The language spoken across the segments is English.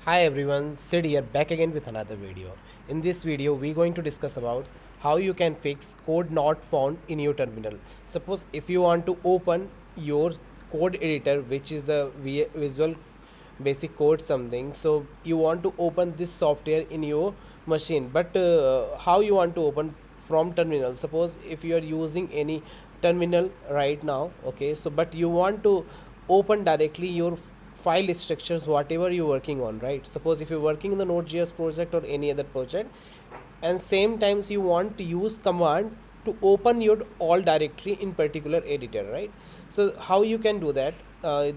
Hi everyone, Sid here back again with another video. In this video, we're going to discuss about how you can fix code not found in your terminal. Suppose if you want to open your code editor, which is the Visual Basic Code something, so you want to open this software in your machine, but how you want to open from terminal? Suppose if you are using any terminal right now, okay, so but you want to open directly your file structures whatever you're working on, right? Suppose if you're working in the Node.js project or any other project, and same times you want to use command to open your all directory in particular editor, right? So how you can do that?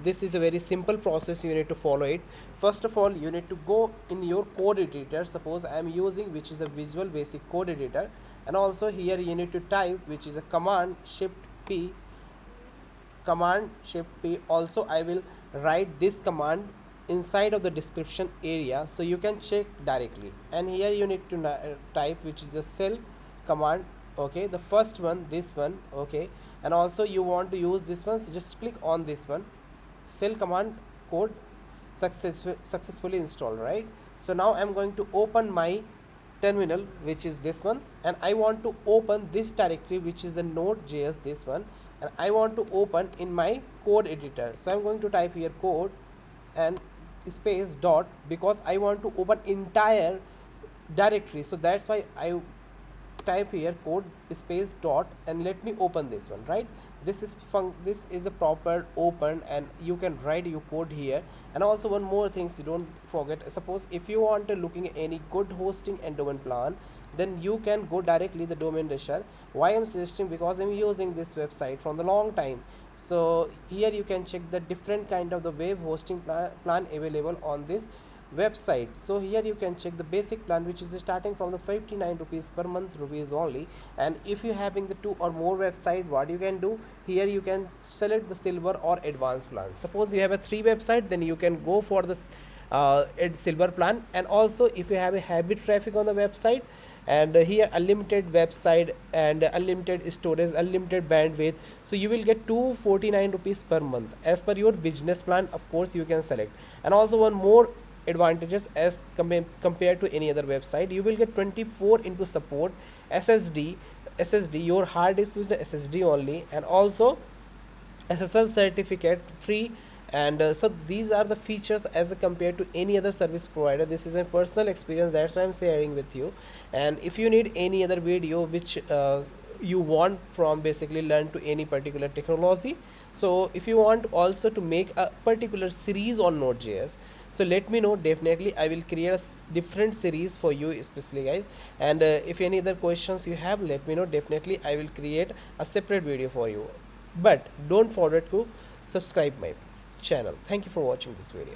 This is a very simple process. You need to follow it. First of all, you need to go in your code editor. Suppose I am using which is a Visual Basic Code editor, and also here you need to type which is a command shift p. Also I will write this command inside of the description area, so you can check directly. And here you need to type which is a cell command, okay, the first one, this one, okay. And also you want to use this one, so just click on this one, cell command code successfully installed, right? So now I'm going to open my terminal, which is this one, and I want to open this directory which is the node.js, this one, and I want to open in my code editor. So I'm going to type here code and space dot, because I want to open entire directory, so that's why I type here code space dot, and let me open this one, right? This is a proper open, and you can write your code here. And also one more things you don't forget, suppose if you want to looking at any good hosting and domain plan, then you can go directly the domain registrar. Why I'm suggesting? Because I'm using this website from the long time. So here you can check the different kind of the web hosting plan available on this website. So here you can check the basic plan, which is starting from the 59 rupees per month rupees only. And if you having the 2 or more website, what you can do here, you can select the silver or advanced plan. Suppose you have a 3 website, then you can go for this silver plan. And also if you have a heavy traffic on the website, and here unlimited website and unlimited storage, unlimited bandwidth, so you will get 249 rupees per month as per your business plan. Of course you can select. And also one more advantages as compared to any other website, you will get 24 into support, ssd your hard disk with the ssd only, and also SSL certificate free. And so these are the features as compared to any other service provider. This is my personal experience, that's why I'm sharing with you. And if you need any other video which you want from basically learn to any particular technology, so if you want also to make a particular series on Node.js, so let me know. Definitely I will create a different series for you especially, guys. And if any other questions you have, let me know. Definitely I will create a separate video for you. But don't forget to subscribe my channel. Thank you for watching this video.